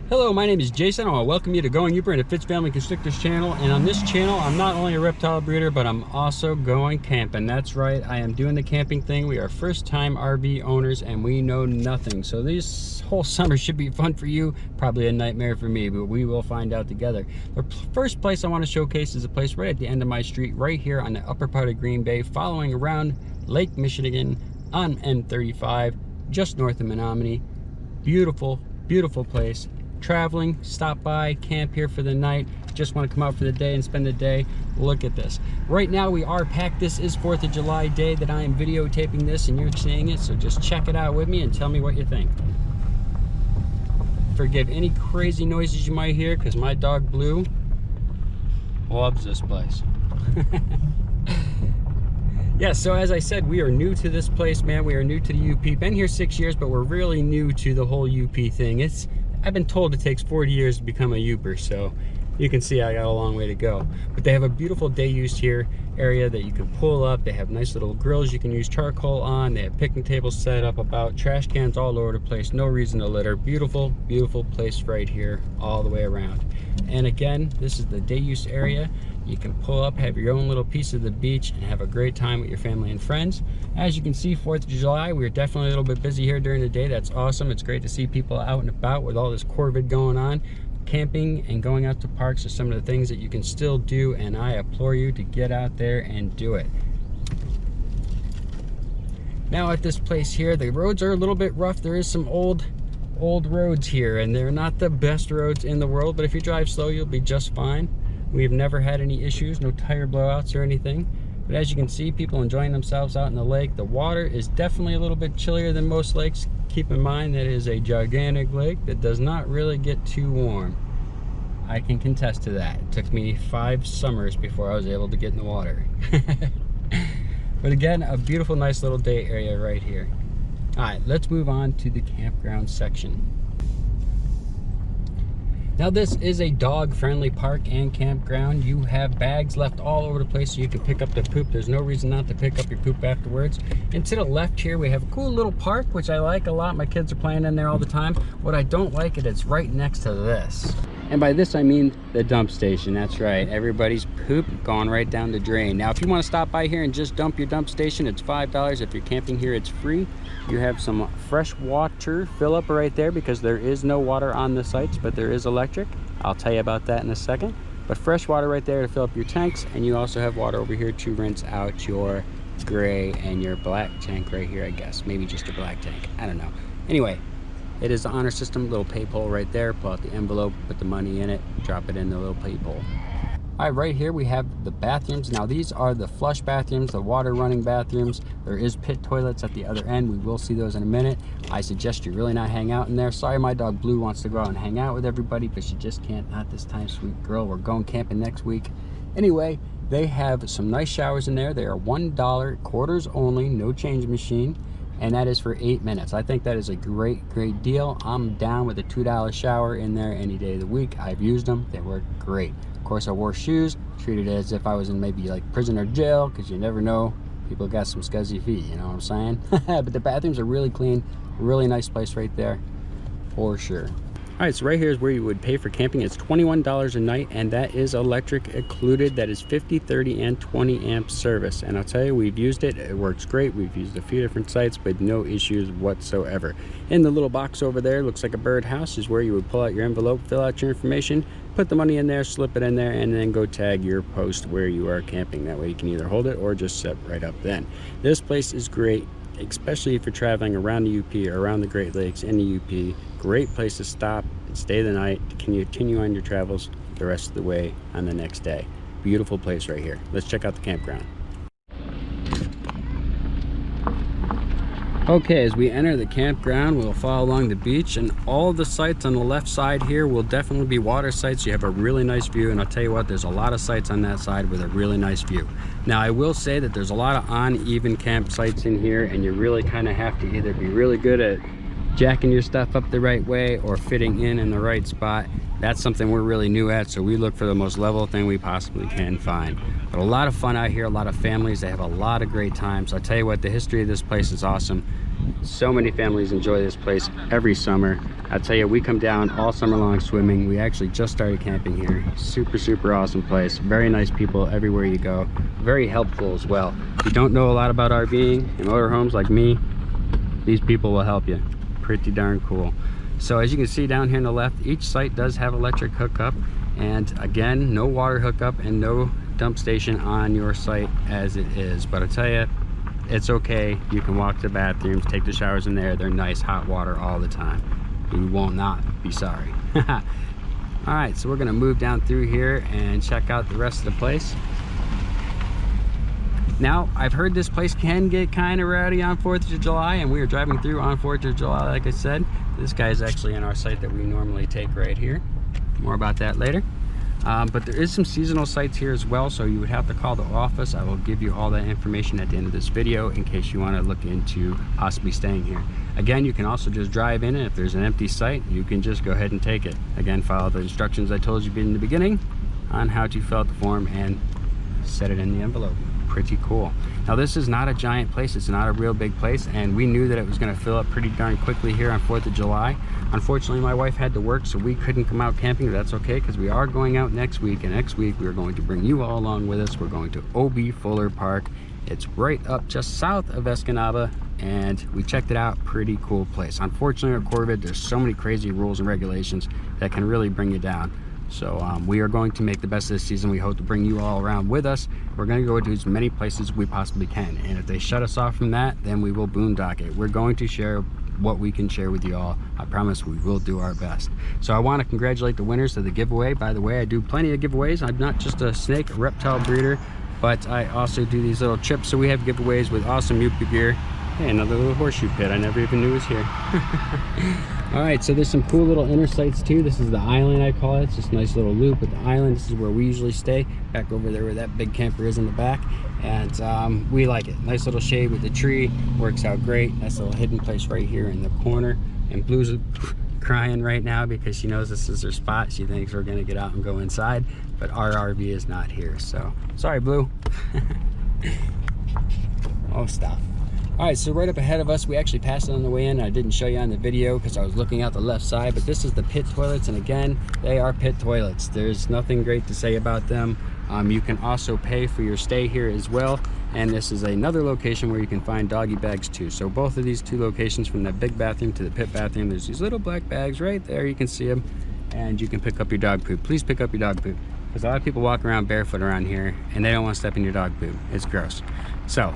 Hello, my name is Jason. I want to welcome you to Going Youper and the Fitz Family Constrictors channel. And on this channel, I'm not only a reptile breeder, but I'm also going camping. That's right, I am doing the camping thing. We are first-time RV owners and we know nothing. So this whole summer should be fun for you, probably a nightmare for me, but we will find out together. The first place I want to showcase is a place right at the end of my street, right here on the upper part of Green Bay, following around Lake Michigan on N35, just north of Menominee. Beautiful, beautiful place. Traveling, stop by, camp here for the night, just want to come out for the day and spend the day. Look at this. Right now we are packed. This is 4th of July day that I am videotaping this and you're seeing it, so just check it out with me and tell me what you think. Forgive any crazy noises you might hear because my dog Blue loves this place. Yeah, so as I said, we are new to this place, man. We are new to the UP. Been here 6 years, but we're really new to the whole UP thing. I've been told it takes 40 years to become a Youper, so you can see I got a long way to go. But they have a beautiful day use here area that you can pull up. They have nice little grills you can use charcoal on. They have picnic tables set up about, trash cans all over the place, no reason to litter. Beautiful, beautiful place right here all the way around. And again, this is the day use area. You can pull up, have your own little piece of the beach, and have a great time with your family and friends. As you can see, 4th of July, we're definitely a little bit busy here during the day. That's awesome. It's great to see people out and about with all this COVID going on. Camping and going out to parks are some of the things that you can still do, and I implore you to get out there and do it. Now at this place here, the roads are a little bit rough. There is some old roads here, and they're not the best roads in the world, but if you drive slow, you'll be just fine. We've never had any issues, no tire blowouts or anything. But as you can see, people enjoying themselves out in the lake. The water is definitely a little bit chillier than most lakes. Keep in mind that it is a gigantic lake that does not really get too warm. I can contest to that. It took me 5 summers before I was able to get in the water. But again, a beautiful, nice little day area right here. All right, let's move on to the campground section. Now this is a dog-friendly park and campground. You have bags left all over the place so you can pick up the poop. There's no reason not to pick up your poop afterwards. And to the left here, we have a cool little park, which I like a lot. My kids are playing in there all the time. What I don't like is it's right next to this. And by this I mean the dump station. That's right, everybody's poop going right down the drain. Now if you want to stop by here and just dump your dump station, it's $5. If you're camping here, it's free. You have some fresh water fill up right there because there is no water on the sites, but there is electric. I'll tell you about that in a second. But fresh water right there to fill up your tanks, and you also have water over here to rinse out your gray and your black tank right here, I guess. Maybe just a black tank, I don't know. Anyway, it is the honor system, little pay pole right there. Pull out the envelope, put the money in it, drop it in the little pay pole. All right, right here we have the bathrooms. Now these are the flush bathrooms, the water running bathrooms. There is pit toilets at the other end. We will see those in a minute. I suggest you really not hang out in there. Sorry, my dog Blue wants to go out and hang out with everybody, but she just can't, not this time, sweet girl. We're going camping next week. Anyway, they have some nice showers in there. They are $1, quarters only, no change machine. And that is for 8 minutes. I think that is a great deal. I'm down with a $2 shower in there any day of the week. I've used them, they work great. Of course, I wore shoes, treated it as if I was in maybe like prison or jail, because you never know, people got some scuzzy feet, you know what I'm saying? But the bathrooms are really clean, really nice place right there, for sure. All right, so right here is where you would pay for camping. It's $21 a night, and that is electric included. That is 50, 30, and 20 amp service. And I'll tell you, we've used it. It works great. We've used a few different sites, but no issues whatsoever. In the little box over there, looks like a birdhouse, is where you would pull out your envelope, fill out your information, put the money in there, slip it in there, and then go tag your post where you are camping. That way you can either hold it or just set right up then. This place is great, especially if you're traveling around the UP or around the Great Lakes in the UP. Great place to stop and stay the night to continue on your travels the rest of the way on the next day. Beautiful place right here. Let's check out the campground. Okay, as we enter the campground, we'll follow along the beach, and all the sites on the left side here will definitely be water sites. You have a really nice view, and I'll tell you what, there's a lot of sites on that side with a really nice view. Now, I will say that there's a lot of uneven campsites in here, and you really kind of have to either be really good at jacking your stuff up the right way or fitting in the right spot. That's something we're really new at, so we look for the most level thing we possibly can find. But a lot of fun out here, a lot of families. They have a lot of great times. I'll tell you what, the history of this place is awesome. So many families enjoy this place every summer. I'll tell you, we come down all summer long swimming. We actually just started camping here. Super awesome place. Very nice people everywhere you go. Very helpful as well. If you don't know a lot about RVing and motorhomes like me, these people will help you. Pretty darn cool. So as you can see down here on the left, each site does have electric hookup, and again, no water hookup and no dump station on your site as it is. But I tell you, it's okay. You can walk to the bathrooms, take the showers in there. They're nice hot water all the time. You will not be sorry. All right, so we're gonna move down through here and check out the rest of the place. Now, I've heard this place can get kind of rowdy on 4th of July, and we are driving through on 4th of July, like I said. This guy is actually on our site that we normally take right here. More about that later. But there is some seasonal sites here as well, so you would have to call the office. I will give you all that information at the end of this video in case you want to look into possibly staying here. Again, you can also just drive in, and if there's an empty site, you can just go ahead and take it. Again, follow the instructions I told you in the beginning on how to fill out the form and set it in the envelope. Pretty cool. Now, this is not a giant place. It's not a real big place, and we knew that it was going to fill up pretty darn quickly here on 4th of July. Unfortunately, my wife had to work, so we couldn't come out camping. That's okay, because we are going out next week, and next week we are going to bring you all along with us. We're going to O.B. Fuller Park. It's right up just south of Escanaba, and we checked it out. Pretty cool place. Unfortunately, at Corvid, there's so many crazy rules and regulations that can really bring you down. So we are going to make the best of this season. We hope to bring you all around with us. We're going to go to as many places we possibly can, and if they shut us off from that, then we will boondock it. We're going to share what we can share with you all. I promise we will do our best. So I want to congratulate the winners of the giveaway. By the way, I do plenty of giveaways. I'm not just a snake, a reptile breeder, but I also do these little trips. So we have giveaways with awesome Yupa gear. Hey, another little horseshoe pit I never even knew was here. All right, so there's some cool little inner sites too. This is the island, I call it. It's just a nice little loop with the island. This is where we usually stay, back over there where that big camper is in the back. And we like it. Nice little shade with the tree, works out great. Nice little hidden place right here in the corner. And Blue's crying right now because she knows this is her spot. She thinks we're gonna get out and go inside, but our RV is not here, so sorry, Blue. Oh, stop. All right, so right up ahead of us, we actually passed it on the way in. I didn't show you on the video because I was looking out the left side, but this is the pit toilets, and again, they are pit toilets. There's nothing great to say about them. You can also pay for your stay here as well, and this is another location where you can find doggy bags too. So both of these two locations, from that big bathroom to the pit bathroom, there's these little black bags right there. You can see them, and you can pick up your dog poop. Please pick up your dog poop, because a lot of people walk around barefoot around here, and they don't want to step in your dog poop. It's gross. So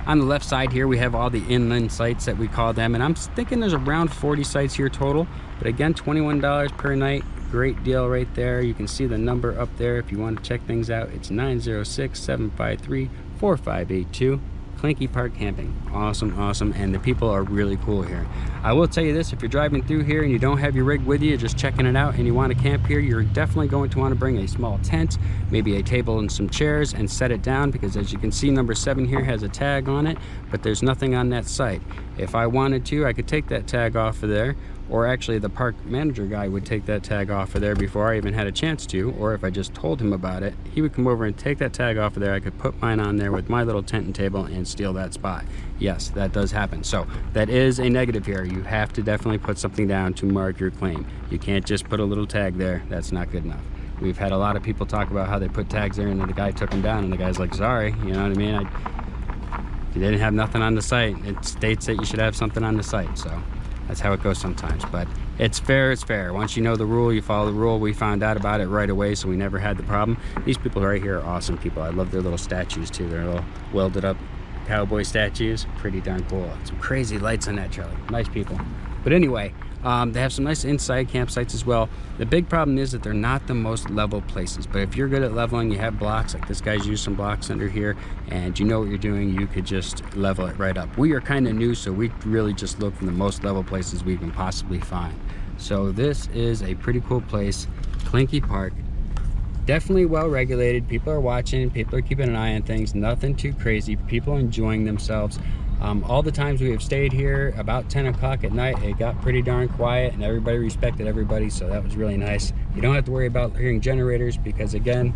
on the left side here, we have all the inland sites that we call them, and I'm thinking there's around 40 sites here total. But again, $21 per night, great deal right there. You can see the number up there if you want to check things out. It's 906-753-4582. Kleinke Park Camping. Awesome, and the people are really cool here. I will tell you this, if you're driving through here and you don't have your rig with you, just checking it out, and you want to camp here, you're definitely going to want to bring a small tent, maybe a table and some chairs, and set it down, because as you can see, number 7 here has a tag on it, but there's nothing on that site. If I wanted to, I could take that tag off of there, or actually the park manager guy would take that tag off of there before I even had a chance to, or if I just told him about it, he would come over and take that tag off of there. I could put mine on there with my little tent and table and steal that spot. Yes, that does happen. So that is a negative here. You have to definitely put something down to mark your claim. You can't just put a little tag there. That's not good enough. We've had a lot of people talk about how they put tags there and then the guy took them down, and the guy's like, sorry, you know what I mean? You didn't have nothing on the site. It states that you should have something on the site, so that's how it goes sometimes. But it's fair, it's fair. Once you know the rule, you follow the rule. We found out about it right away, so we never had the problem. These people right here are awesome people. I love their little statues too. They're little welded up cowboy statues. Pretty darn cool. Some crazy lights on that trailer. Nice people. But anyway, they have some nice inside campsites as well. The big problem is that they're not the most level places, but if you're good at leveling, you have blocks, like this guy's used some blocks under here, and you know what you're doing, you could just level it right up. We are kind of new, so we really just look for the most level places we can possibly find. So this is a pretty cool place, Kleinke Park. Definitely well regulated. People are watching, people are keeping an eye on things, nothing too crazy, people are enjoying themselves. All the times we have stayed here, about 10 o'clock at night, it got pretty darn quiet and everybody respected everybody, so that was really nice. You don't have to worry about hearing generators because, again,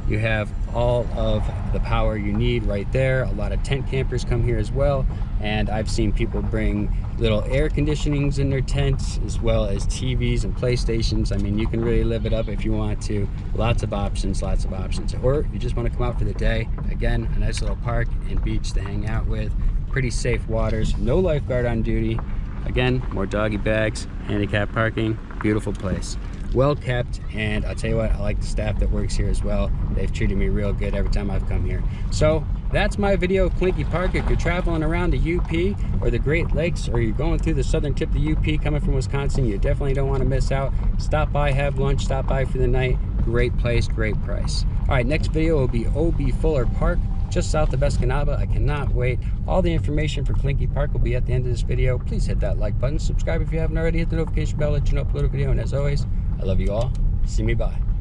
you have all of the power you need right there. A lot of tent campers come here as well, and I've seen people bring little air conditionings in their tents as well as TVs and PlayStations. I mean, you can really live it up if you want to. Lots of options, lots of options. Or you just want to come out for the day. Again, a nice little park and beach to hang out with. Pretty safe waters, no lifeguard on duty. Again, more doggy bags, handicap parking, beautiful place. Well kept, and I'll tell you what, I like the staff that works here as well. They've treated me real good every time I've come here. So that's my video of Kleinke Park. If you're traveling around the UP or the Great Lakes, or you're going through the southern tip of the UP coming from Wisconsin, you definitely don't want to miss out. Stop by, have lunch, stop by for the night. Great place, great price. All right, next video will be OB Fuller Park, just south of Escanaba. I cannot wait. All the information for Kleinke Park will be at the end of this video. Please hit that like button, subscribe if you haven't already, hit the notification bell, let you know upload a video, and as always, I love you all. See me, bye.